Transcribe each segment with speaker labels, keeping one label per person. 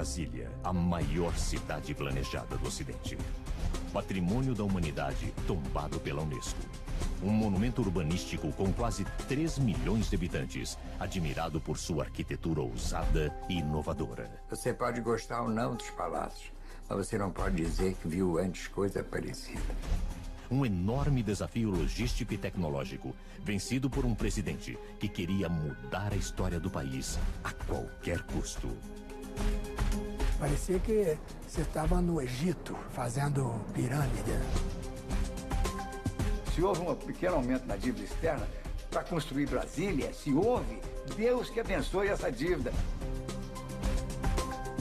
Speaker 1: Brasília, a maior cidade planejada do Ocidente. Patrimônio da humanidade tombado pela Unesco. Um monumento urbanístico com quase 3 milhões de habitantes, admirado por sua arquitetura ousada e inovadora.
Speaker 2: Você pode gostar ou não dos palácios, mas você não pode dizer que viu antes coisa parecida.
Speaker 1: Um enorme desafio logístico e tecnológico, vencido por um presidente que queria mudar a história do país a qualquer custo.
Speaker 3: Parecia que você estava no Egito, fazendo pirâmide.
Speaker 2: Se houve um pequeno aumento na dívida externa para construir Brasília, se houve, Deus que abençoe essa dívida.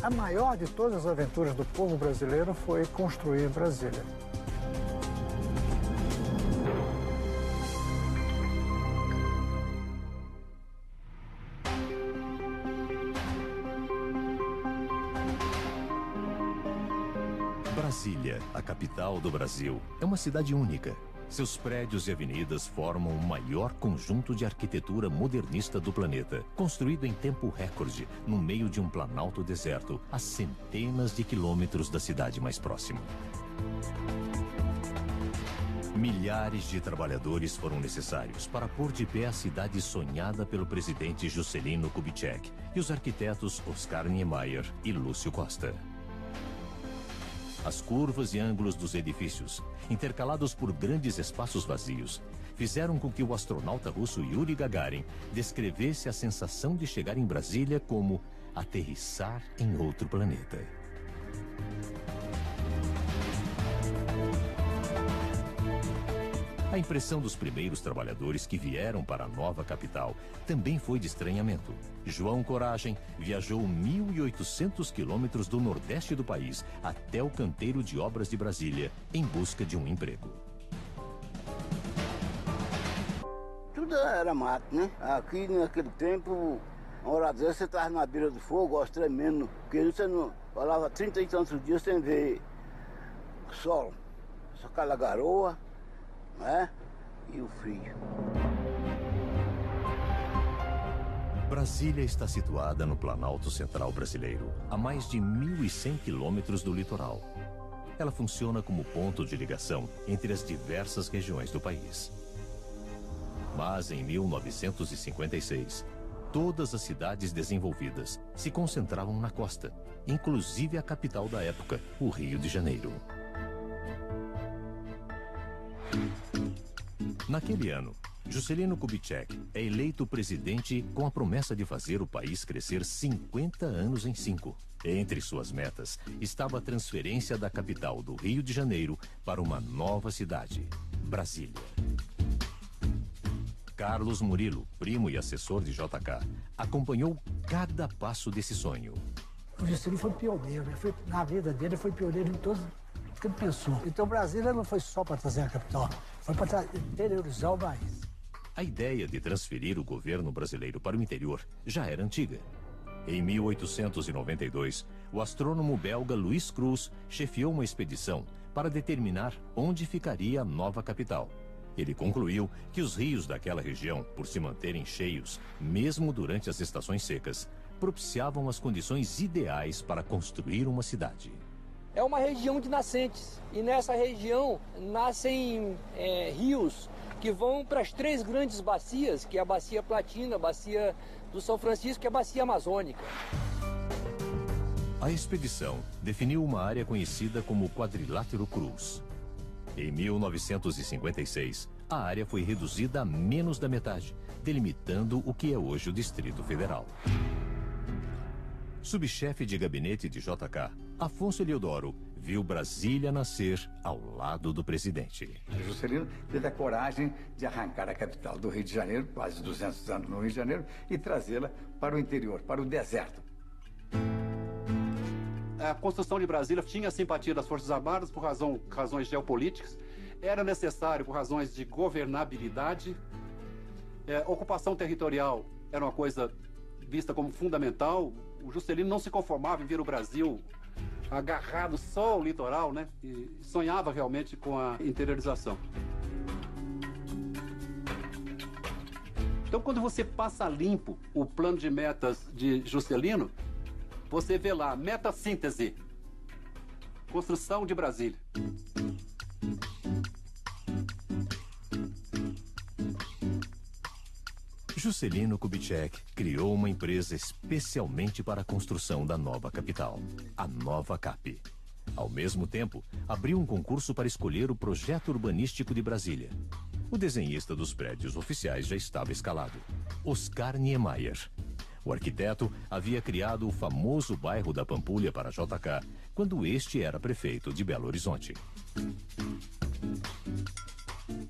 Speaker 4: A maior de todas as aventuras do povo brasileiro foi construir Brasília.
Speaker 1: Brasília, a capital do Brasil, é uma cidade única. Seus prédios e avenidas formam o maior conjunto de arquitetura modernista do planeta, construído em tempo recorde, no meio de um planalto deserto, a centenas de quilômetros da cidade mais próxima. Milhares de trabalhadores foram necessários para pôr de pé a cidade sonhada pelo presidente Juscelino Kubitschek e os arquitetos Oscar Niemeyer e Lúcio Costa. As curvas e ângulos dos edifícios, intercalados por grandes espaços vazios, fizeram com que o astronauta russo Yuri Gagarin descrevesse a sensação de chegar em Brasília como aterrissar em outro planeta. A impressão dos primeiros trabalhadores que vieram para a nova capital também foi de estranhamento. João Coragem viajou 1.800 quilômetros do nordeste do país até o canteiro de obras de Brasília em busca de um emprego.
Speaker 5: Tudo era mato, né? Aqui naquele tempo, uma hora dessa você estava na beira do fogo, tremendo, porque você não falava 30 e tantos dias sem ver sol, só aquela garoa, né? E o frio.
Speaker 1: Brasília está situada no Planalto Central brasileiro, a mais de 1.100 quilômetros do litoral. Ela funciona como ponto de ligação entre as diversas regiões do país. Mas em 1956, todas as cidades desenvolvidas se concentravam na costa, inclusive a capital da época, o Rio de Janeiro. Naquele ano, Juscelino Kubitschek é eleito presidente com a promessa de fazer o país crescer 50 anos em 5. Entre suas metas estava a transferência da capital do Rio de Janeiro para uma nova cidade, Brasília. Carlos Murilo, primo e assessor de JK, acompanhou cada passo desse sonho.
Speaker 3: O Juscelino foi pioneiro, na vida dele foi pioneiro em todos o que ele pensou. Então Brasília não foi só para trazer a capital, foi para interiorizar o país.
Speaker 1: A ideia de transferir o governo brasileiro para o interior já era antiga. Em 1892, o astrônomo belga Louis Cruz chefiou uma expedição para determinar onde ficaria a nova capital. Ele concluiu que os rios daquela região, por se manterem cheios, mesmo durante as estações secas, propiciavam as condições ideais para construir uma cidade.
Speaker 6: É uma região de nascentes, e nessa região nascem rios que vão para as 3 grandes bacias, que é a Bacia Platina, a Bacia do São Francisco e a Bacia Amazônica.
Speaker 1: A expedição definiu uma área conhecida como Quadrilátero Cruz. Em 1956, a área foi reduzida a menos da metade, delimitando o que é hoje o Distrito Federal. Subchefe de gabinete de JK, Afonso Eliodoro viu Brasília nascer ao lado do presidente.
Speaker 2: Juscelino teve a coragem de arrancar a capital do Rio de Janeiro, quase 200 anos no Rio de Janeiro, e trazê-la para o interior, para o deserto.
Speaker 7: A construção de Brasília tinha a simpatia das Forças Armadas por razões geopolíticas, era necessário por razões de governabilidade, ocupação territorial era uma coisa vista como fundamental. O Juscelino não se conformava em ver o Brasil agarrado só ao litoral, né? E sonhava realmente com a interiorização. Então, quando você passa limpo o plano de metas de Juscelino, você vê lá, metassíntese, construção de Brasília.
Speaker 1: Juscelino Kubitschek criou uma empresa especialmente para a construção da nova capital, a Nova Cap. Ao mesmo tempo, abriu um concurso para escolher o projeto urbanístico de Brasília. O desenhista dos prédios oficiais já estava escalado, Oscar Niemeyer. O arquiteto havia criado o famoso bairro da Pampulha para JK, quando este era prefeito de Belo Horizonte.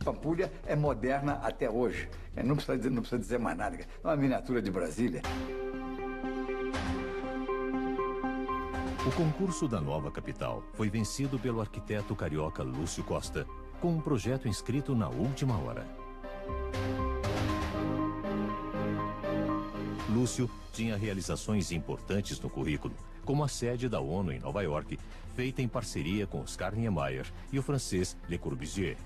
Speaker 2: Pampulha é moderna até hoje. Não precisa dizer mais nada. É uma miniatura de Brasília.
Speaker 1: O concurso da nova capital foi vencido pelo arquiteto carioca Lúcio Costa, com um projeto inscrito na última hora. Lúcio tinha realizações importantes no currículo, como a sede da ONU em Nova York, feita em parceria com Oscar Niemeyer e o francês Le Corbusier,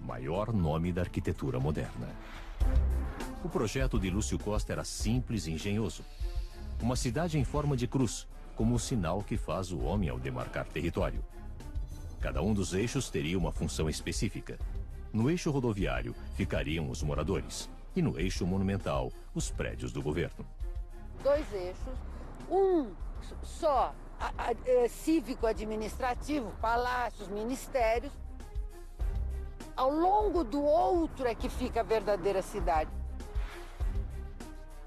Speaker 1: maior nome da arquitetura moderna. O projeto de Lúcio Costa era simples e engenhoso. Uma cidade em forma de cruz, como o sinal que faz o homem ao demarcar território. Cada um dos eixos teria uma função específica. No eixo rodoviário ficariam os moradores e no eixo monumental, os prédios do governo.
Speaker 8: 2 eixos, um só cívico-administrativo, palácios, ministérios. Ao longo do outro é que fica a verdadeira cidade.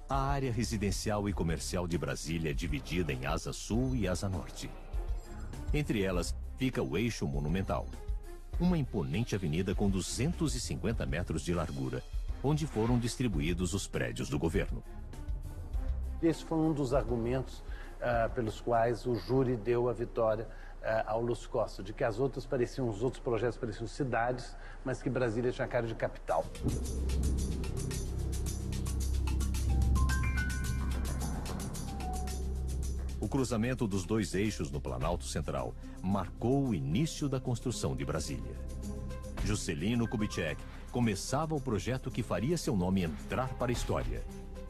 Speaker 1: A área residencial e comercial de Brasília é dividida em asa sul e asa norte. Entre elas fica o eixo monumental, uma imponente avenida com 250 metros de largura, onde foram distribuídos os prédios do governo.
Speaker 9: Esse foi um dos argumentos pelos quais o júri deu a vitória ao Lúcio Costa, de que os outros projetos pareciam cidades, mas que Brasília tinha cara de capital.
Speaker 1: O cruzamento dos 2 eixos no Planalto Central marcou o início da construção de Brasília. Juscelino Kubitschek começava o projeto que faria seu nome entrar para a história,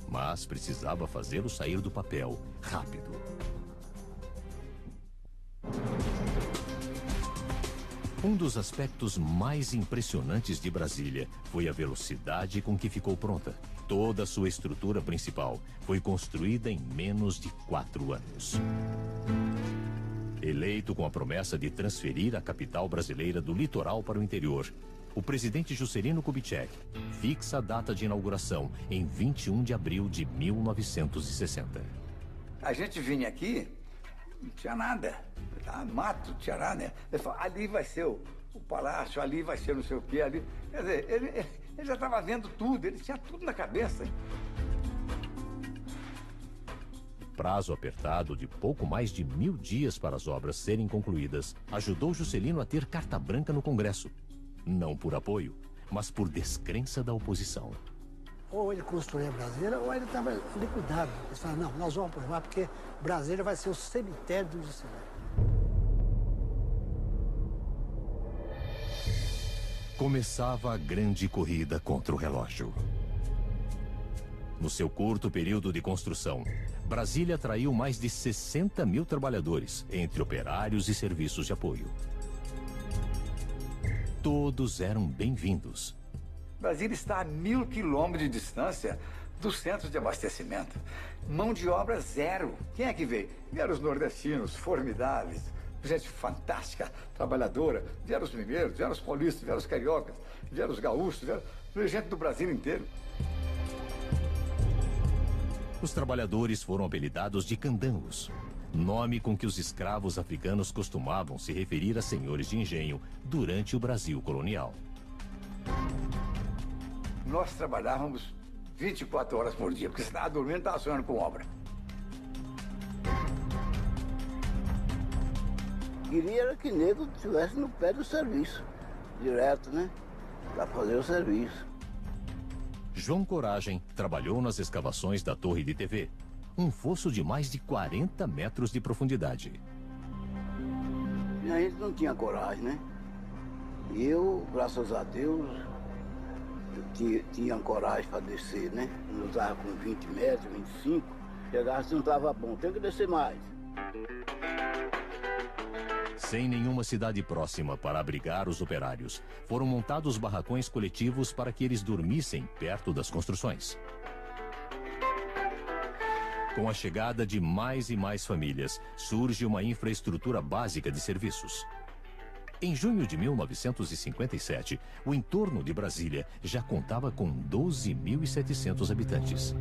Speaker 1: mas precisava fazê-lo sair do papel rápido. Um dos aspectos mais impressionantes de Brasília foi a velocidade com que ficou pronta. Toda a sua estrutura principal foi construída em menos de 4 anos. Eleito com a promessa de transferir a capital brasileira do litoral para o interior, o presidente Juscelino Kubitschek fixa a data de inauguração em 21 de abril de 1960.
Speaker 2: A gente vinha aqui, não tinha nada. Mato, tinha nada, né? Ele falou, ali vai ser o palácio, ali vai ser não sei o quê, ali. Quer dizer, ele já estava vendo tudo, ele tinha tudo na cabeça.
Speaker 1: O prazo apertado de pouco mais de 1000 dias para as obras serem concluídas ajudou Juscelino a ter carta branca no Congresso. Não por apoio, mas por descrença da oposição.
Speaker 3: Ou ele construía Brasília, ou ele estava liquidado. Eles falaram, não, nós vamos aprovar porque Brasília vai ser o cemitério do Juscelino.
Speaker 1: Começava a grande corrida contra o relógio. No seu curto período de construção, Brasília atraiu mais de 60 mil trabalhadores, entre operários e serviços de apoio. Todos eram bem-vindos.
Speaker 2: Brasília está a 1000 quilômetros de distância do centro de abastecimento. Mão de obra zero. Quem é que veio? Vieram os nordestinos, formidáveis, gente fantástica, trabalhadora. Vieram os mineiros, vieram os paulistas, vieram os cariocas, vieram os gaúchos, vieram gente do Brasil inteiro.
Speaker 1: Os trabalhadores foram apelidados de candangos, nome com que os escravos africanos costumavam se referir a senhores de engenho durante o Brasil colonial.
Speaker 2: Nós trabalhávamos 24 horas por dia, porque você estava dormindo e estava sonhando com obra.
Speaker 5: Queria que nego estivesse no pé do serviço, direto, né? Para fazer o serviço.
Speaker 1: João Coragem trabalhou nas escavações da Torre de TV, um fosso de mais de 40 metros de profundidade.
Speaker 5: E a gente não tinha coragem, né? E eu, graças a Deus, tinha coragem para descer, né? Eu estava com 20 metros, 25, chegava se não estava bom, tem que descer mais.
Speaker 1: Sem nenhuma cidade próxima para abrigar os operários, foram montados barracões coletivos para que eles dormissem perto das construções. Com a chegada de mais e mais famílias, surge uma infraestrutura básica de serviços. Em junho de 1957, o entorno de Brasília já contava com 12.700 habitantes.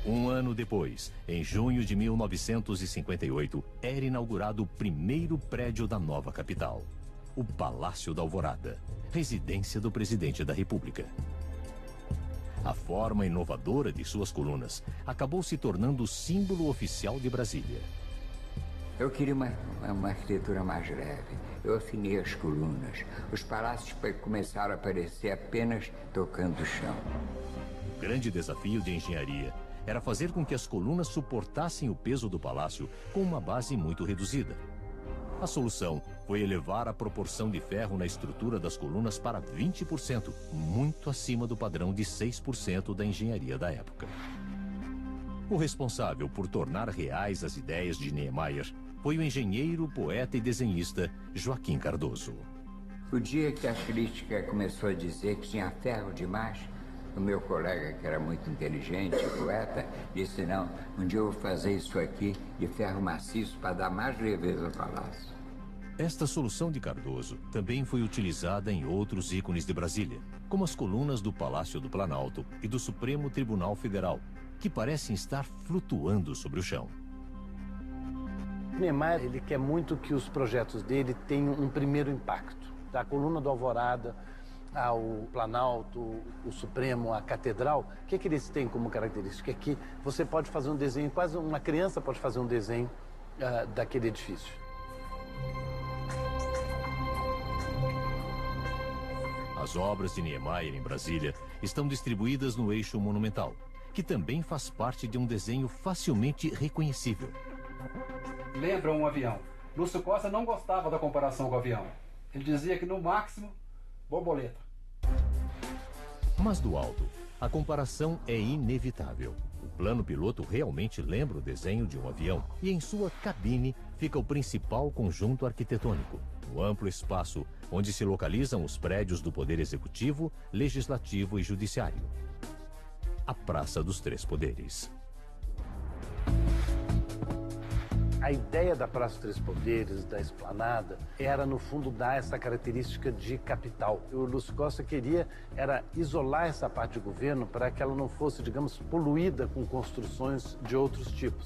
Speaker 1: Um ano depois, em junho de 1958, era inaugurado o primeiro prédio da nova capital, o Palácio da Alvorada, residência do presidente da República. A forma inovadora de suas colunas acabou se tornando o símbolo oficial de Brasília.
Speaker 10: Eu queria uma arquitetura mais leve. Eu afinei as colunas. Os palácios começaram a aparecer apenas tocando o chão.
Speaker 1: O grande desafio de engenharia era fazer com que as colunas suportassem o peso do palácio com uma base muito reduzida. A solução foi elevar a proporção de ferro na estrutura das colunas para 20%, muito acima do padrão de 6% da engenharia da época. O responsável por tornar reais as ideias de Niemeyer foi o engenheiro, poeta e desenhista Joaquim Cardoso.
Speaker 10: O dia que a crítica começou a dizer que tinha ferro demais, o meu colega, que era muito inteligente, poeta, disse: não, um dia eu vou fazer isso aqui de ferro maciço para dar mais leveza ao palácio.
Speaker 1: Esta solução de Cardoso também foi utilizada em outros ícones de Brasília, como as colunas do Palácio do Planalto e do Supremo Tribunal Federal, que parecem estar flutuando sobre o chão.
Speaker 9: Niemeyer, ele quer muito que os projetos dele tenham um primeiro impacto. Da coluna do Alvorada ao Planalto, o Supremo, a Catedral, o que eles têm como característica? É que você pode fazer um desenho, quase uma criança pode fazer um desenho daquele edifício.
Speaker 1: As obras de Niemeyer em Brasília estão distribuídas no eixo monumental, que também faz parte de um desenho facilmente reconhecível.
Speaker 7: Lembra um avião. Lúcio Costa não gostava da comparação com o avião. Ele dizia que, no máximo, borboleta.
Speaker 1: Mas do alto, a comparação é inevitável. O plano piloto realmente lembra o desenho de um avião e em sua cabine fica o principal conjunto arquitetônico, o amplo espaço onde se localizam os prédios do Poder Executivo, Legislativo e Judiciário. A Praça dos Três Poderes.
Speaker 9: A ideia da Praça dos Três Poderes, da esplanada, era, no fundo, dar essa característica de capital. O Lúcio Costa queria era isolar essa parte de governo para que ela não fosse, digamos, poluída com construções de outros tipos.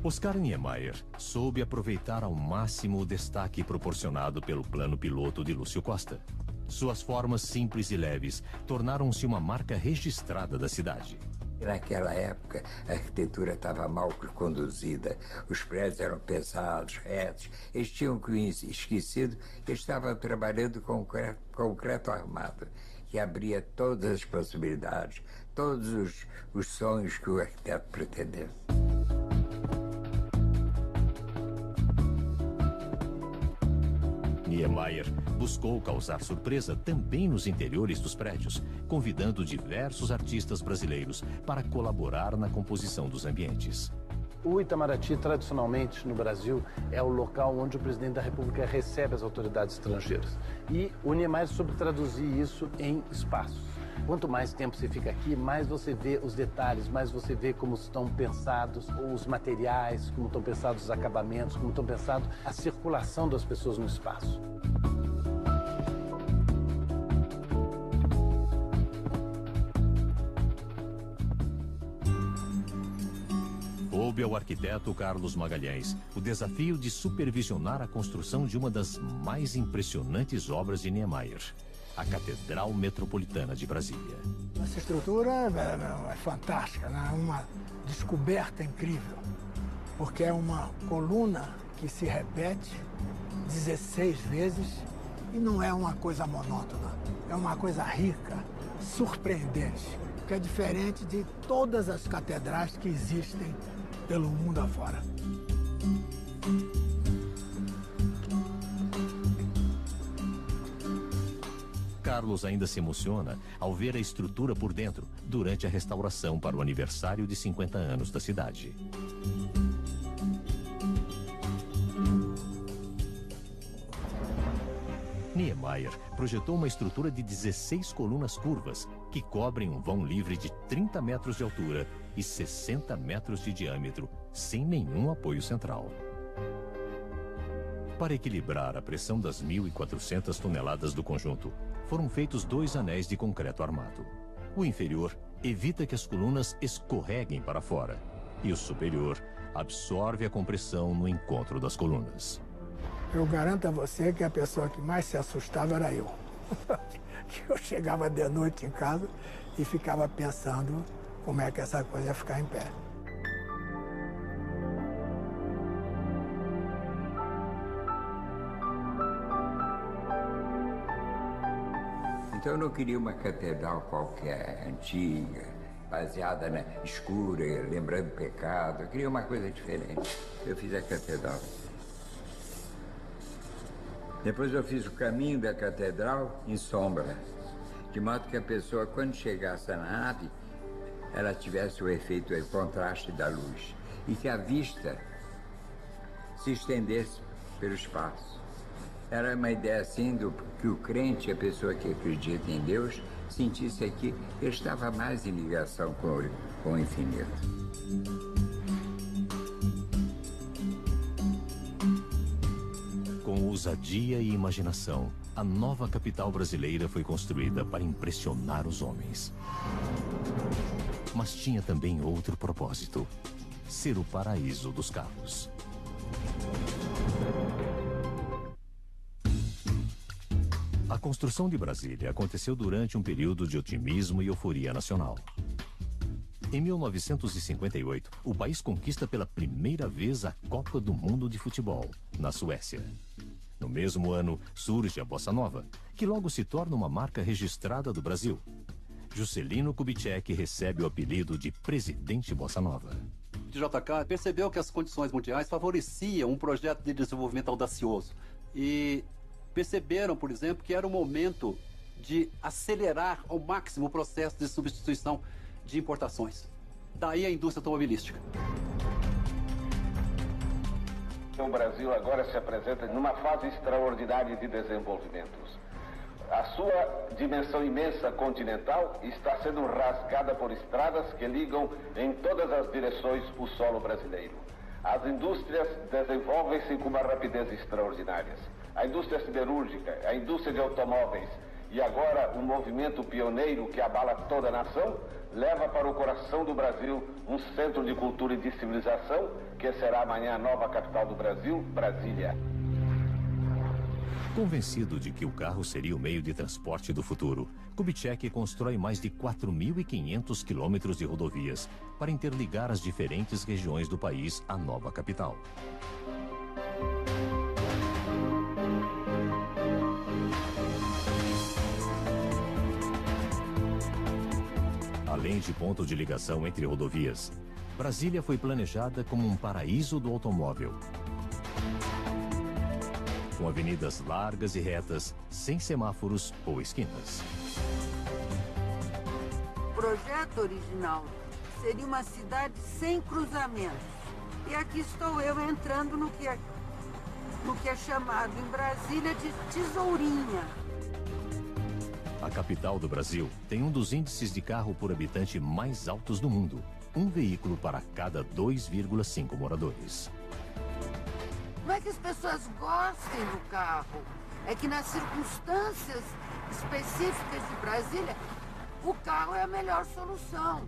Speaker 1: Oscar Niemeyer soube aproveitar ao máximo o destaque proporcionado pelo plano piloto de Lúcio Costa. Suas formas simples e leves tornaram-se uma marca registrada da cidade.
Speaker 10: Naquela época, a arquitetura estava mal conduzida, os prédios eram pesados, retos. Eles tinham esquecido que estavam trabalhando com concreto armado, que abria todas as possibilidades, todos os sonhos que o arquiteto pretendesse.
Speaker 1: Niemeyer buscou causar surpresa também nos interiores dos prédios, convidando diversos artistas brasileiros para colaborar na composição dos ambientes.
Speaker 9: O Itamaraty, tradicionalmente, no Brasil, é o local onde o presidente da República recebe as autoridades estrangeiras. E o Niemeyer soube traduzir isso em espaços. Quanto mais tempo você fica aqui, mais você vê os detalhes, mais você vê como estão pensados os materiais, como estão pensados os acabamentos, como estão pensados a circulação das pessoas no espaço.
Speaker 1: Coube ao arquiteto Carlos Magalhães o desafio de supervisionar a construção de uma das mais impressionantes obras de Niemeyer, a Catedral Metropolitana de Brasília.
Speaker 3: Essa estrutura é fantástica, né? É uma descoberta incrível, porque é uma coluna que se repete 16 vezes e não é uma coisa monótona, é uma coisa rica, surpreendente, que é diferente de todas as catedrais que existem pelo mundo afora.
Speaker 1: Carlos ainda se emociona ao ver a estrutura por dentro durante a restauração para o aniversário de 50 anos da cidade. Niemeyer projetou uma estrutura de 16 colunas curvas que cobrem um vão livre de 30 metros de altura e 60 metros de diâmetro, sem nenhum apoio central. Para equilibrar a pressão das 1.400 toneladas do conjunto, foram feitos 2 anéis de concreto armado. O inferior evita que as colunas escorreguem para fora e o superior absorve a compressão no encontro das colunas.
Speaker 3: Eu garanto a você que a pessoa que mais se assustava era eu. Eu chegava de noite em casa e ficava pensando como é que essa coisa ia ficar em pé.
Speaker 10: Então eu não queria uma catedral qualquer, antiga, baseada na escura, lembrando pecado. Eu queria uma coisa diferente. Eu fiz a catedral. Depois eu fiz o caminho da catedral em sombra, de modo que a pessoa, quando chegasse na nave, ela tivesse o efeito, o contraste da luz, e que a vista se estendesse pelo espaço. Era uma ideia assim que o crente, a pessoa que acredita em Deus, sentisse que ele estava mais em ligação com o infinito.
Speaker 1: Com ousadia e imaginação, a nova capital brasileira foi construída para impressionar os homens. Mas tinha também outro propósito: ser o paraíso dos carros. A construção de Brasília aconteceu durante um período de otimismo e euforia nacional. Em 1958, o país conquista pela primeira vez a Copa do Mundo de Futebol, na Suécia. No mesmo ano, surge a Bossa Nova, que logo se torna uma marca registrada do Brasil. Juscelino Kubitschek recebe o apelido de Presidente Bossa Nova.
Speaker 7: O JK percebeu que as condições mundiais favoreciam um projeto de desenvolvimento audacioso. E perceberam, por exemplo, que era o momento de acelerar ao máximo o processo de substituição de importações. Daí a indústria automobilística.
Speaker 11: O Brasil agora se apresenta numa fase extraordinária de desenvolvimento. A sua dimensão imensa continental está sendo rasgada por estradas que ligam em todas as direções o solo brasileiro. As indústrias desenvolvem-se com uma rapidez extraordinária. A indústria siderúrgica, a indústria de automóveis e agora um movimento pioneiro que abala toda a nação, leva para o coração do Brasil um centro de cultura e de civilização, que será amanhã a nova capital do Brasil, Brasília.
Speaker 1: Convencido de que o carro seria o meio de transporte do futuro, Kubitschek constrói mais de 4.500 quilômetros de rodovias para interligar as diferentes regiões do país à nova capital. Além de ponto de ligação entre rodovias, Brasília foi planejada como um paraíso do automóvel. Com avenidas largas e retas, sem semáforos ou esquinas.
Speaker 8: O projeto original seria uma cidade sem cruzamentos. E aqui estou eu entrando no que é chamado em Brasília de tesourinha.
Speaker 1: A capital do Brasil tem um dos índices de carro por habitante mais altos do mundo. Um veículo para cada 2,5 moradores.
Speaker 8: Não é que as pessoas gostem do carro, é que nas circunstâncias específicas de Brasília, o carro é a melhor solução.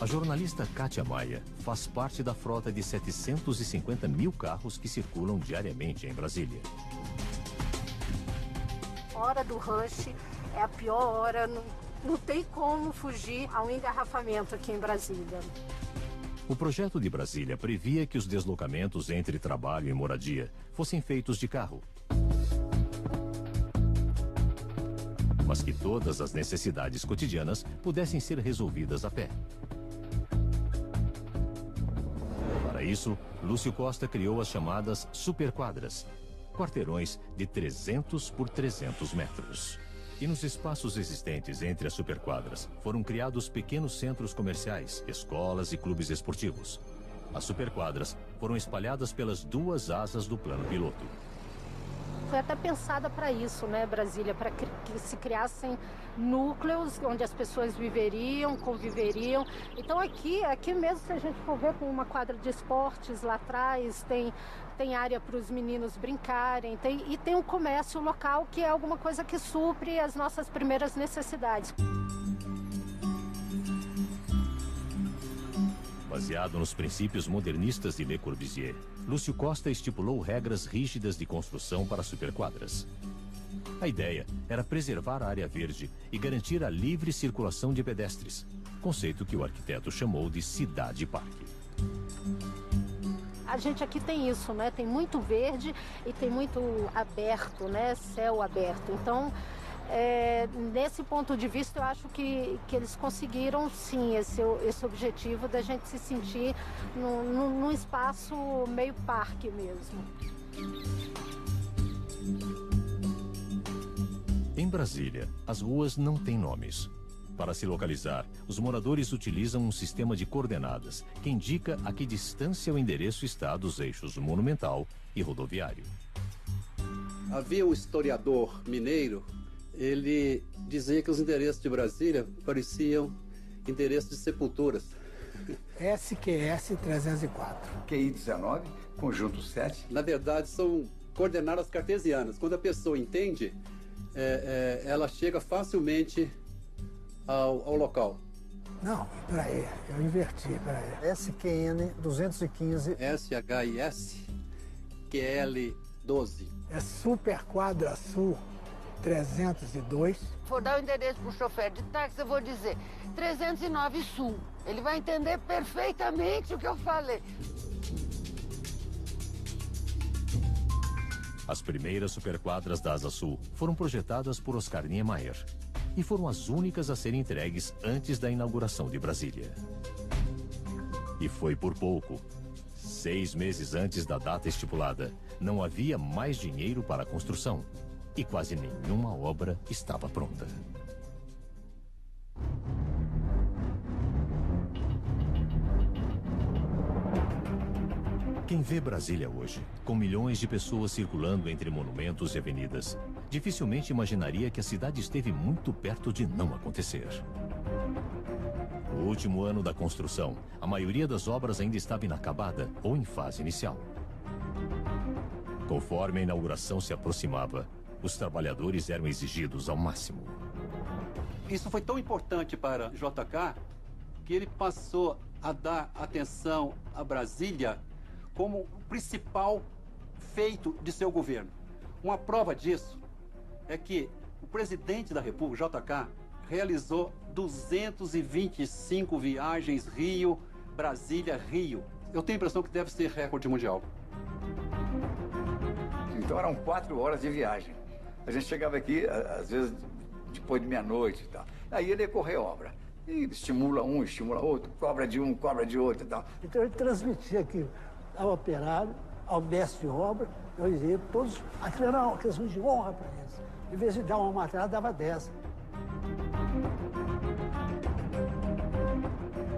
Speaker 1: A jornalista Kátia Maia faz parte da frota de 750 mil carros que circulam diariamente em Brasília.
Speaker 12: A hora do rush é a pior hora, não tem como fugir a um engarrafamento aqui em Brasília.
Speaker 1: O projeto de Brasília previa que os deslocamentos entre trabalho e moradia fossem feitos de carro. Mas que todas as necessidades cotidianas pudessem ser resolvidas a pé. Para Para isso, Lúcio Costa criou as chamadas superquadras, quarteirões de 300 por 300 metros. E nos espaços existentes entre as superquadras foram criados pequenos centros comerciais, escolas e clubes esportivos. As superquadras foram espalhadas pelas duas asas do plano piloto.
Speaker 12: Foi até pensada para isso, né, Brasília, para que se criassem núcleos onde as pessoas viveriam, conviveriam. Então aqui mesmo, se a gente for ver, com uma quadra de esportes lá atrás, tem área para os meninos brincarem, e tem um comércio local, que é alguma coisa que supre as nossas primeiras necessidades.
Speaker 1: Baseado nos princípios modernistas de Le Corbusier, Lúcio Costa estipulou regras rígidas de construção para superquadras. A ideia era preservar a área verde e garantir a livre circulação de pedestres, conceito que o arquiteto chamou de cidade-parque.
Speaker 12: A gente aqui tem isso, né? Tem muito verde e tem muito aberto, né? Céu aberto. Então, nesse ponto de vista, eu acho que eles conseguiram, sim, esse objetivo da gente se sentir num espaço meio parque mesmo.
Speaker 1: Em Brasília, as ruas não têm nomes. Para se localizar, os moradores utilizam um sistema de coordenadas que indica a que distância o endereço está dos eixos monumental e rodoviário.
Speaker 7: Havia um historiador mineiro, ele dizia que os endereços de Brasília pareciam endereços de sepulturas.
Speaker 3: SQS 304.
Speaker 2: QI 19, conjunto 7.
Speaker 7: Na verdade, são coordenadas cartesianas. Quando a pessoa entende, ela chega facilmente ao local.
Speaker 3: Não, peraí, eu inverti, peraí.
Speaker 4: SQN 215.
Speaker 7: SHIS QL 12.
Speaker 3: É Superquadra Sul 302.
Speaker 8: For dar o endereço para o chofer de táxi, eu vou dizer 309 Sul. Ele vai entender perfeitamente o que eu falei.
Speaker 1: As primeiras superquadras da Asa Sul foram projetadas por Oscar Niemeyer e foram as únicas a serem entregues antes da inauguração de Brasília. E foi por pouco. 6 meses antes da data estipulada, não havia mais dinheiro para a construção e quase nenhuma obra estava pronta. Quem vê Brasília hoje, com milhões de pessoas circulando entre monumentos e avenidas, dificilmente imaginaria que a cidade esteve muito perto de não acontecer. No último ano da construção, a maioria das obras ainda estava inacabada ou em fase inicial. Conforme a inauguração se aproximava, os trabalhadores eram exigidos ao máximo.
Speaker 7: Isso foi tão importante para JK que ele passou a dar atenção a Brasília como o principal feito de seu governo. Uma prova disso é que o presidente da República, JK, realizou 225 viagens Rio-Brasília-Rio. Eu tenho a impressão que deve ser recorde mundial.
Speaker 2: Então eram 4 horas de viagem. A gente chegava aqui, às vezes, depois de meia-noite e tal. Aí ele ia correr obra. E estimula um, estimula outro, cobra de um, cobra de outro e tal.
Speaker 3: Então ele transmitia aqui ao operário, ao mestre de obra, eu dizia, todos, aquilo era uma questão de honra para eles. Em vez de dar uma matéria, dava 10.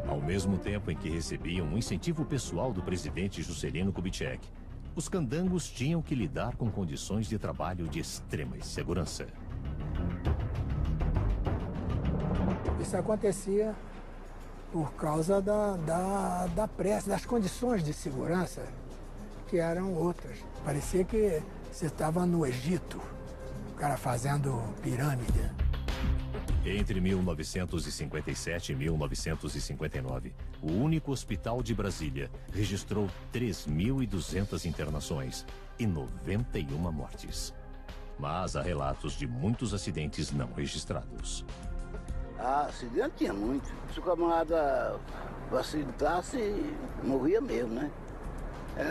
Speaker 1: Ao mesmo tempo em que recebiam um incentivo pessoal do presidente Juscelino Kubitschek, os candangos tinham que lidar com condições de trabalho de extrema insegurança.
Speaker 3: Isso acontecia por causa da pressa, das condições de segurança, que eram outras. Parecia que você estava no Egito, o cara fazendo pirâmide.
Speaker 1: Entre 1957 e 1959, o único hospital de Brasília registrou 3.200 internações e 91 mortes. Mas há relatos de muitos acidentes não registrados.
Speaker 5: Acidente tinha muito. Se o camarada facilitasse, morria mesmo, né?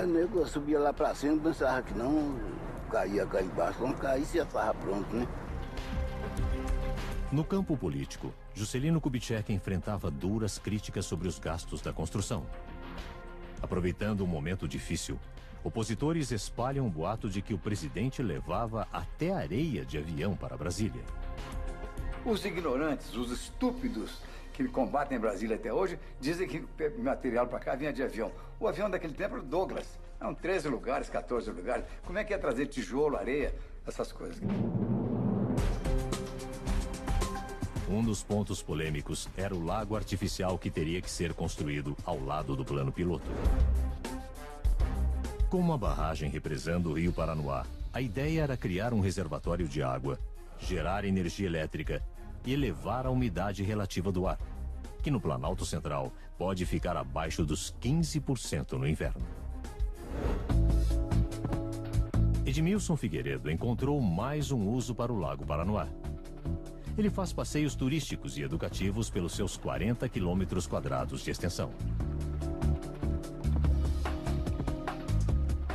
Speaker 5: O nego subia lá pra cima e pensava que não, caía cá embaixo. Quando caísse já estava pronto, né?
Speaker 1: No campo político, Juscelino Kubitschek enfrentava duras críticas sobre os gastos da construção. Aproveitando um momento difícil, opositores espalham o boato de que o presidente levava até areia de avião para Brasília.
Speaker 2: Os ignorantes, os estúpidos que combatem Brasília até hoje, dizem que o material para cá vinha de avião. O avião daquele tempo era o Douglas. Eram 13 lugares, 14 lugares. Como é que ia trazer tijolo, areia, essas coisas?
Speaker 1: Um dos pontos polêmicos era o lago artificial que teria que ser construído ao lado do plano piloto. Com uma barragem represando o rio Paranoá, a ideia era criar um reservatório de água, gerar energia elétrica e elevar a umidade relativa do ar, que no Planalto Central pode ficar abaixo dos 15% no inverno. Edmilson Figueiredo encontrou mais um uso para o Lago Paranoá. Ele faz passeios turísticos e educativos pelos seus 40 quilômetros quadrados de extensão.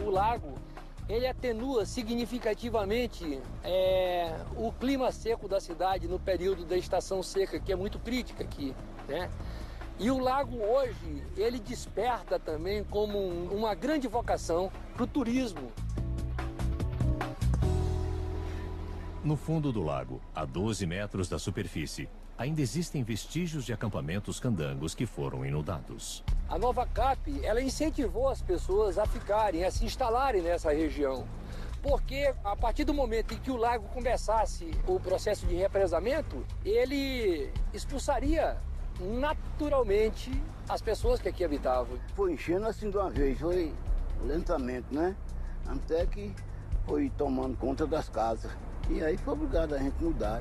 Speaker 6: O lago, ele atenua significativamente o clima seco da cidade no período da estação seca, que é muito crítica aqui, né? E o lago hoje, ele desperta também como uma grande vocação para o turismo.
Speaker 1: No fundo do lago, a 12 metros da superfície, ainda existem vestígios de acampamentos candangos que foram inundados.
Speaker 6: A nova CAP, ela incentivou as pessoas a ficarem, a se instalarem nessa região. Porque a partir do momento em que o lago começasse o processo de represamento, ele expulsaria naturalmente as pessoas que aqui habitavam.
Speaker 5: Foi enchendo assim de uma vez, foi lentamente, né? Até que foi tomando conta das casas. E aí foi obrigado a gente mudar.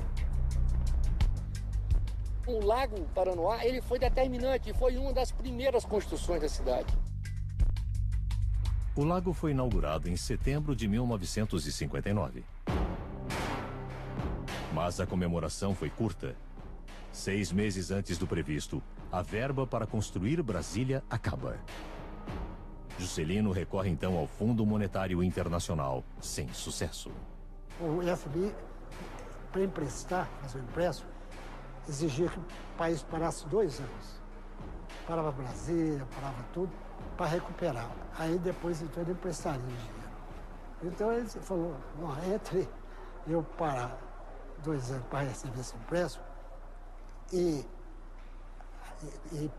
Speaker 6: O Lago Paranoá, ele foi determinante, foi uma das primeiras construções da cidade.
Speaker 1: O lago foi inaugurado em setembro de 1959. Mas a comemoração foi curta. 6 meses antes do previsto, a verba para construir Brasília acaba. Juscelino recorre então ao Fundo Monetário Internacional, sem sucesso.
Speaker 3: O FMI, para emprestar, fazer o empréstimo, exigia que o país parasse 2 anos. Parava Brasília, parava tudo, para recuperar. Aí depois então ele emprestaria o dinheiro. Então ele falou, não, entre eu parar 2 anos para receber esse empréstimo e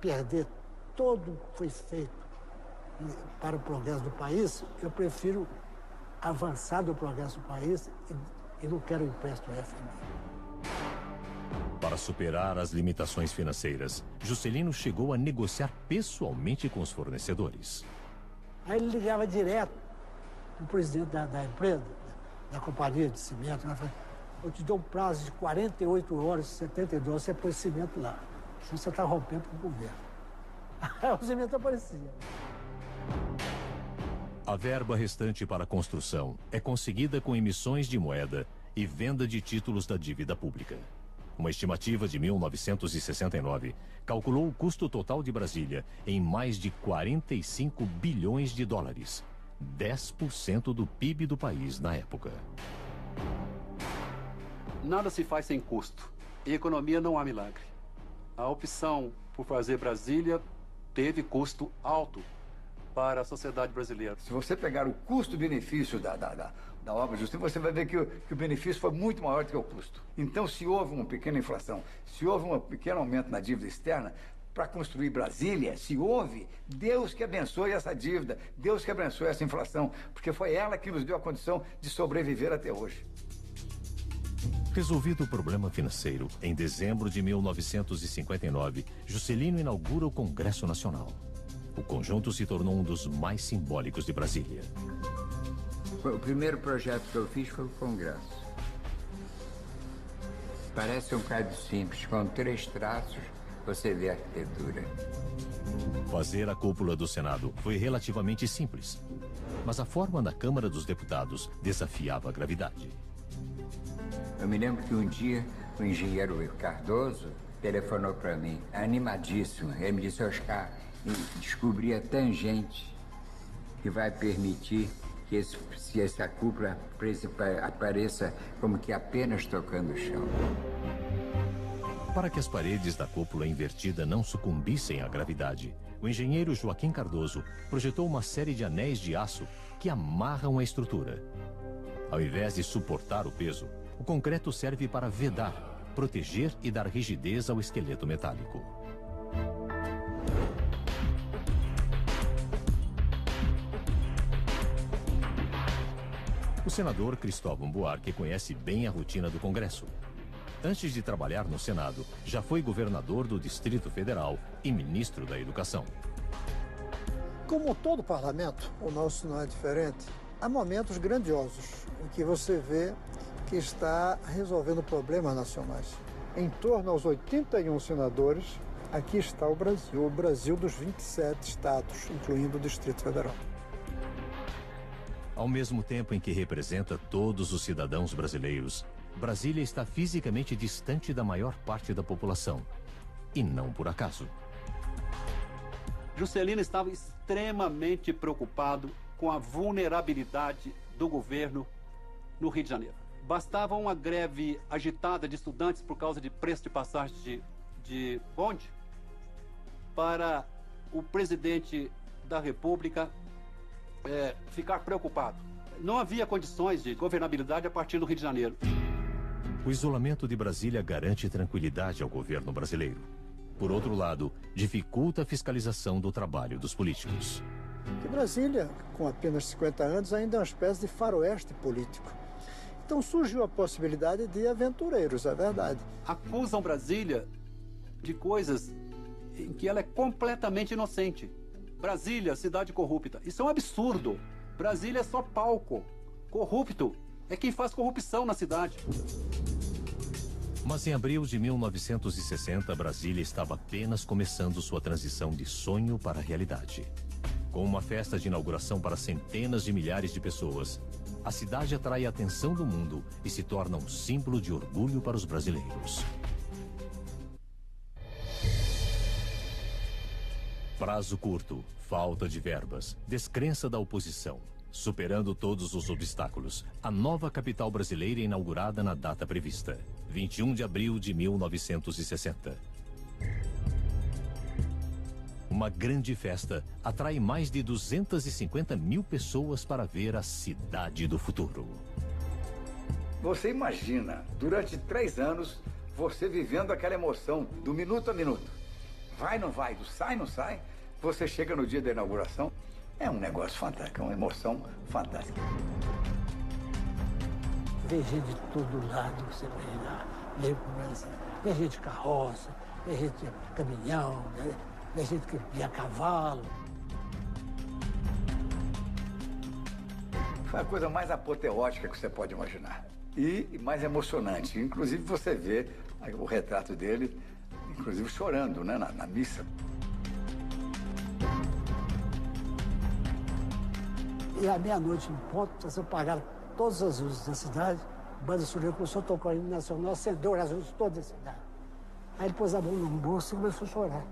Speaker 3: perder todo o que foi feito para o progresso do país, eu prefiro avançar do progresso do país e não quero empréstimo FMI.
Speaker 1: Para superar as limitações financeiras, Juscelino chegou a negociar pessoalmente com os fornecedores.
Speaker 3: Aí ele ligava direto para o presidente da empresa, da companhia de cimento, falava, eu te dou um prazo de 48 horas, 72, você põe cimento lá. Senão você está rompendo com o governo. Aí o cimento aparecia.
Speaker 1: A verba restante para a construção é conseguida com emissões de moeda e venda de títulos da dívida pública. Uma estimativa de 1969 calculou o custo total de Brasília em mais de 45 bilhões de dólares, 10% do PIB do país na época.
Speaker 7: Nada se faz sem custo. Em economia não há milagre. A opção por fazer Brasília teve custo alto para a sociedade brasileira.
Speaker 2: Se você pegar o custo-benefício da obra de Juscelino, você vai ver que o benefício foi muito maior do que o custo. Então, se houve uma pequena inflação, se houve um pequeno aumento na dívida externa, para construir Brasília, se houve, Deus que abençoe essa dívida, Deus que abençoe essa inflação, porque foi ela que nos deu a condição de sobreviver até hoje.
Speaker 1: Resolvido o problema financeiro, em dezembro de 1959, Juscelino inaugura o Congresso Nacional. O conjunto se tornou um dos mais simbólicos de Brasília.
Speaker 10: O primeiro projeto que eu fiz foi o Congresso. Parece um bocado simples, com 3 traços você vê a arquitetura.
Speaker 1: Fazer a cúpula do Senado foi relativamente simples, mas a forma na Câmara dos Deputados desafiava a gravidade.
Speaker 10: Eu me lembro que um dia o engenheiro Cardoso telefonou para mim, animadíssimo. Ele me disse, Oscar, descobri a tangente que vai permitir que essa cúpula apareça como que apenas tocando o chão.
Speaker 1: Para que as paredes da cúpula invertida não sucumbissem à gravidade, o engenheiro Joaquim Cardoso projetou uma série de anéis de aço que amarram a estrutura. Ao invés de suportar o peso, o concreto serve para vedar, proteger e dar rigidez ao esqueleto metálico. O senador Cristóvão Buarque conhece bem a rotina do Congresso. Antes de trabalhar no Senado, já foi governador do Distrito Federal e ministro da Educação.
Speaker 4: Como todo parlamento, o nosso não é diferente. Há momentos grandiosos em que você vê que está resolvendo problemas nacionais. Em torno aos 81 senadores, aqui está o Brasil dos 27 estados, incluindo o Distrito Federal.
Speaker 1: Ao mesmo tempo em que representa todos os cidadãos brasileiros, Brasília está fisicamente distante da maior parte da população. E não por acaso.
Speaker 7: Juscelino estava extremamente preocupado com a vulnerabilidade do governo no Rio de Janeiro. Bastava uma greve agitada de estudantes por causa de preço de passagem de bonde para o presidente da República ficar preocupado. Não havia condições de governabilidade a partir do Rio de Janeiro.
Speaker 1: O isolamento de Brasília garante tranquilidade ao governo brasileiro. Por outro lado, dificulta a fiscalização do trabalho dos políticos.
Speaker 4: Que Brasília, com apenas 50 anos, ainda é uma espécie de faroeste político. Então surgiu a possibilidade de aventureiros, é verdade.
Speaker 7: Acusam Brasília de coisas em que ela é completamente inocente. Brasília, cidade corrupta. Isso é um absurdo. Brasília é só palco. Corrupto é quem faz corrupção na cidade.
Speaker 1: Mas em abril de 1960, Brasília estava apenas começando sua transição de sonho para a realidade. Com uma festa de inauguração para centenas de milhares de pessoas, a cidade atrai a atenção do mundo e se torna um símbolo de orgulho para os brasileiros. Prazo curto, falta de verbas, descrença da oposição. Superando todos os obstáculos, a nova capital brasileira é inaugurada na data prevista, 21 de abril de 1960. Uma grande festa atrai mais de 250 mil pessoas para ver a cidade do futuro.
Speaker 2: Você imagina, durante 3 anos, você vivendo aquela emoção do minuto a minuto. Vai, não vai, do sai, não sai. Você chega no dia da inauguração. É um negócio fantástico, é uma emoção fantástica.
Speaker 3: Vem gente de todo lado, você vem lá, vem pro Brasil. Vem gente de carroça, vem gente de caminhão, vem gente que vem a cavalo.
Speaker 2: Foi a coisa mais apoteótica que você pode imaginar. E mais emocionante. Inclusive você vê o retrato dele, inclusive chorando, né, na missa.
Speaker 3: E à meia-noite, em ponto, vocês apagaram todas as luzes da cidade. A banda sonora começou a tocar o hino nacional, acendeu as luzes toda a cidade. Aí ele pôs a mão no bolso e começou a chorar.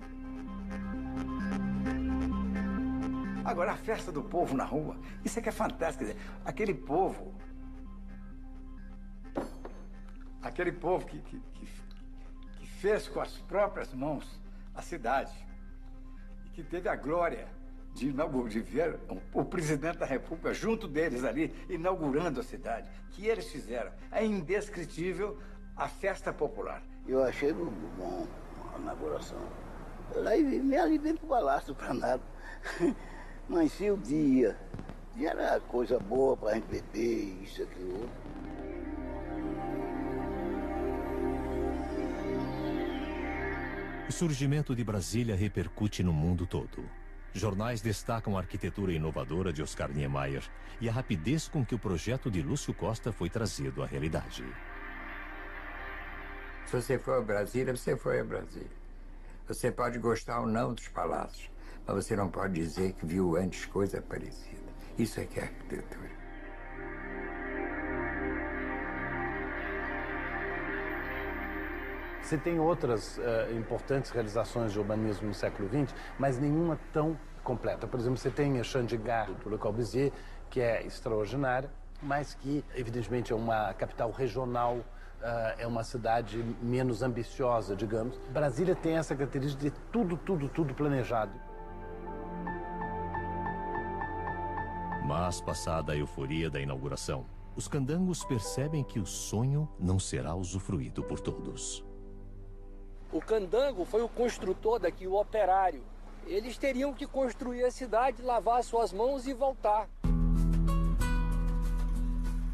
Speaker 2: Agora, a festa do povo na rua, isso é que é fantástico. Aquele povo que fez com as próprias mãos a cidade, e que teve a glória de ver o presidente da República junto deles ali, inaugurando a cidade, que eles fizeram. É indescritível a festa popular.
Speaker 5: Eu achei muito bom a inauguração. Lá e ali vem pro Palácio do Planalto. Mas se o dia era coisa boa pra gente beber, isso, aquilo, outro.
Speaker 1: O surgimento de Brasília repercute no mundo todo. Jornais destacam a arquitetura inovadora de Oscar Niemeyer e a rapidez com que o projeto de Lúcio Costa foi trazido à realidade.
Speaker 10: Se você for a Brasília, você foi a Brasília. Você pode gostar ou não dos palácios, mas você não pode dizer que viu antes coisa parecida. Isso é que é arquitetura.
Speaker 9: Você tem outras importantes realizações de urbanismo no século XX, mas nenhuma tão completa. Por exemplo, você tem a Chandigarh, do Le Corbusier, que é extraordinária, mas que, evidentemente, é uma capital regional é uma cidade menos ambiciosa, digamos. Brasília tem essa característica de tudo planejado.
Speaker 1: Mas, passada a euforia da inauguração, os candangos percebem que o sonho não será usufruído por todos.
Speaker 6: O candango foi o construtor daqui, o operário. Eles teriam que construir a cidade, lavar suas mãos e voltar.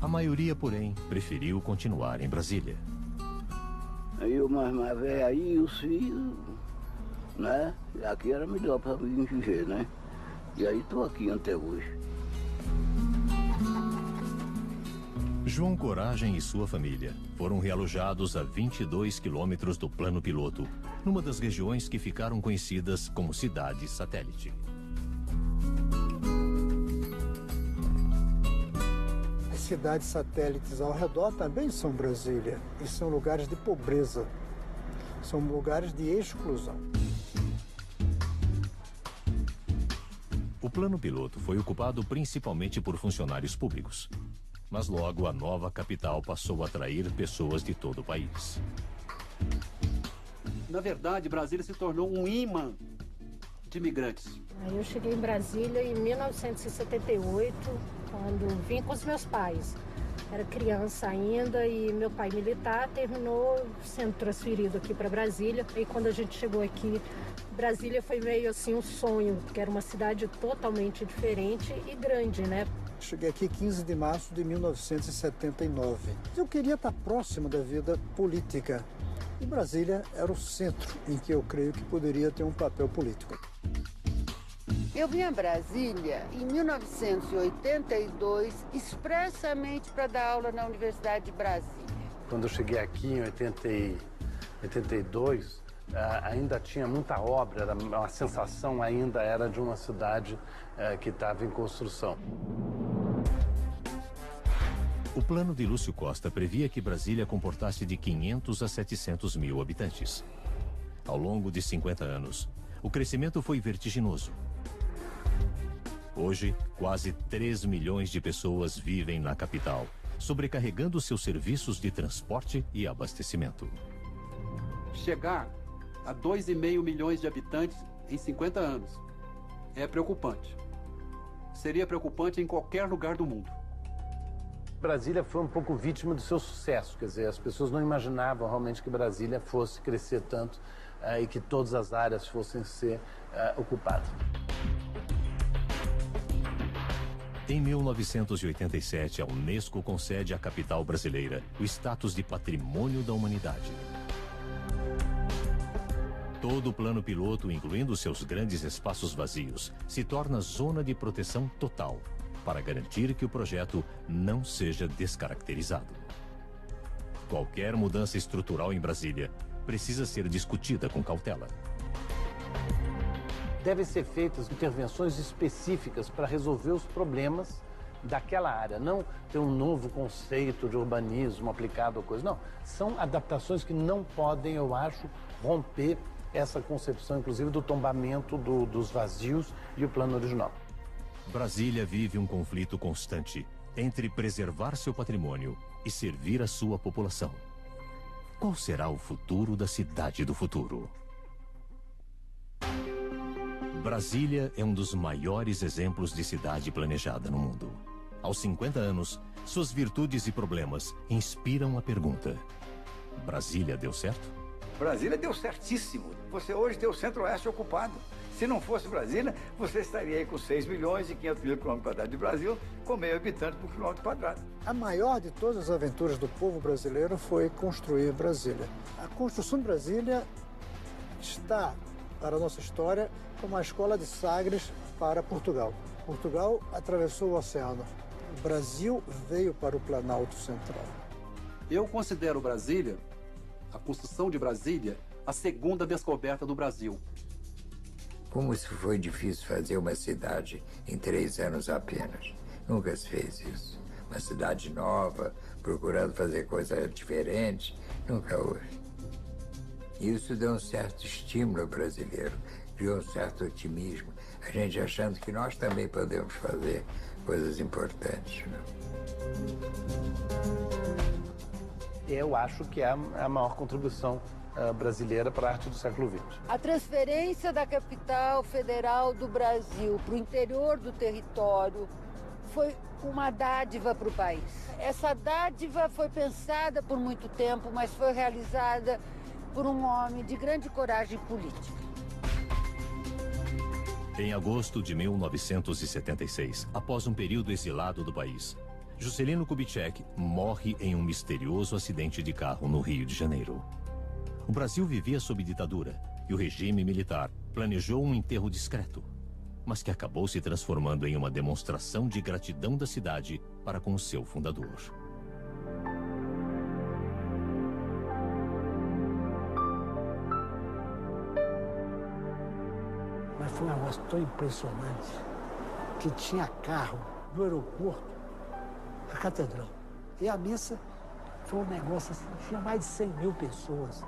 Speaker 1: A maioria, porém, preferiu continuar em Brasília.
Speaker 5: Aí o mais velho aí, os filhos, né? Aqui era melhor para mim viver, né? E aí estou aqui até hoje.
Speaker 1: João Coragem e sua família foram realojados a 22 quilômetros do Plano Piloto, numa das regiões que ficaram conhecidas como cidade satélite.
Speaker 4: As cidades satélites ao redor também são Brasília e são lugares de pobreza, são lugares de exclusão.
Speaker 1: O Plano Piloto foi ocupado principalmente por funcionários públicos. Mas logo a nova capital passou a atrair pessoas de todo o país.
Speaker 7: Na verdade, Brasília se tornou um imã de imigrantes.
Speaker 12: Eu cheguei em Brasília em 1978, quando vim com os meus pais. Era criança ainda e meu pai militar terminou sendo transferido aqui para Brasília. E quando a gente chegou aqui, Brasília foi meio assim um sonho, porque era uma cidade totalmente diferente e grande, né?
Speaker 4: Cheguei aqui 15 de março de 1979. Eu queria estar próximo da vida política. E Brasília era o centro em que eu creio que poderia ter um papel político.
Speaker 8: Eu vim a Brasília em 1982, expressamente para dar aula na Universidade de Brasília.
Speaker 9: Quando eu cheguei aqui em 82, ainda tinha muita obra, a sensação ainda era de uma cidade que estava em construção.
Speaker 1: O plano de Lúcio Costa previa que Brasília comportasse de 500 a 700 mil habitantes. Ao longo de 50 anos, o crescimento foi vertiginoso. Hoje, quase 3 milhões de pessoas vivem na capital, sobrecarregando seus serviços de transporte e abastecimento.
Speaker 7: Chegar a 2,5 milhões de habitantes em 50 anos é preocupante. Seria preocupante em qualquer lugar do mundo.
Speaker 9: Brasília foi um pouco vítima do seu sucesso, quer dizer, as pessoas não imaginavam realmente que Brasília fosse crescer tanto e que todas as áreas fossem ser ocupadas.
Speaker 1: Em 1987, a Unesco concede à capital brasileira o status de Patrimônio da Humanidade. Todo o plano piloto, incluindo seus grandes espaços vazios, se torna zona de proteção total, para garantir que o projeto não seja descaracterizado. Qualquer mudança estrutural em Brasília precisa ser discutida com cautela.
Speaker 9: Devem ser feitas intervenções específicas para resolver os problemas daquela área, não ter um novo conceito de urbanismo aplicado a coisa, não. São adaptações que não podem, eu acho, romper essa concepção, inclusive, do tombamento dos vazios e o plano original.
Speaker 1: Brasília vive um conflito constante entre preservar seu patrimônio e servir a sua população. Qual será o futuro da cidade do futuro? Brasília é um dos maiores exemplos de cidade planejada no mundo. Aos 50 anos, suas virtudes e problemas inspiram a pergunta: Brasília deu certo?
Speaker 2: Brasília deu certíssimo. Você hoje tem o Centro-Oeste ocupado. Se não fosse Brasília, você estaria aí com 6 milhões e 500 mil quilômetros quadrados de Brasil, com meio habitante por quilômetro quadrado.
Speaker 4: A maior de todas as aventuras do povo brasileiro foi construir Brasília. A construção de Brasília está, para a nossa história, como a escola de Sagres para Portugal. Portugal atravessou o oceano. O Brasil veio para o Planalto Central.
Speaker 7: Eu considero Brasília, a construção de Brasília, a segunda descoberta do Brasil.
Speaker 10: Como se foi difícil fazer uma cidade em 3 anos apenas. Nunca se fez isso. Uma cidade nova, procurando fazer coisas diferentes, nunca houve. Isso deu um certo estímulo ao brasileiro, criou um certo otimismo, a gente achando que nós também podemos fazer coisas importantes.
Speaker 9: eu acho que é a maior contribuição brasileira para a arte do século XX.
Speaker 8: A transferência da capital federal do Brasil para o interior do território foi uma dádiva para o país. Essa dádiva foi pensada por muito tempo, mas foi realizada por um homem de grande coragem política.
Speaker 1: Em agosto de 1976, após um período exilado do país, Juscelino Kubitschek morre em um misterioso acidente de carro no Rio de Janeiro. O Brasil vivia sob ditadura e o regime militar planejou um enterro discreto, mas que acabou se transformando em uma demonstração de gratidão da cidade para com o seu fundador.
Speaker 3: Mas foi um negócio tão impressionante que tinha carro do aeroporto à catedral. E a missa foi um negócio assim, tinha mais de 100 mil pessoas.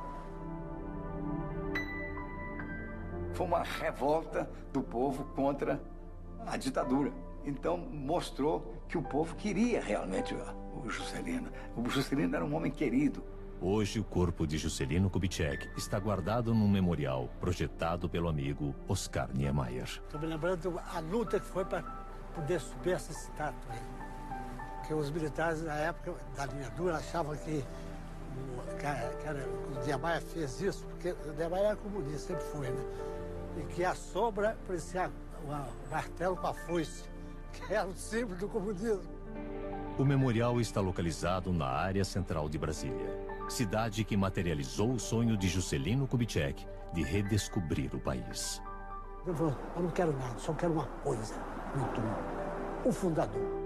Speaker 2: Foi uma revolta do povo contra a ditadura. Então mostrou que o povo queria realmente o Juscelino. O Juscelino era um homem querido.
Speaker 1: Hoje, o corpo de Juscelino Kubitschek está guardado num memorial projetado pelo amigo Oscar Niemeyer.
Speaker 3: Estou me lembrando a luta que foi para poder subir essa estátua aí. Porque os militares, na época da linha dura, achavam que o Niemeyer fez isso, porque o Niemeyer era comunista, sempre foi, né? E que a sombra parecia o martelo com a foice, que era o símbolo do comunismo.
Speaker 1: O memorial está localizado na área central de Brasília, cidade que materializou o sonho de Juscelino Kubitschek de redescobrir o país.
Speaker 3: Ele falou, eu não quero nada, só quero uma coisa no túmulo, o fundador.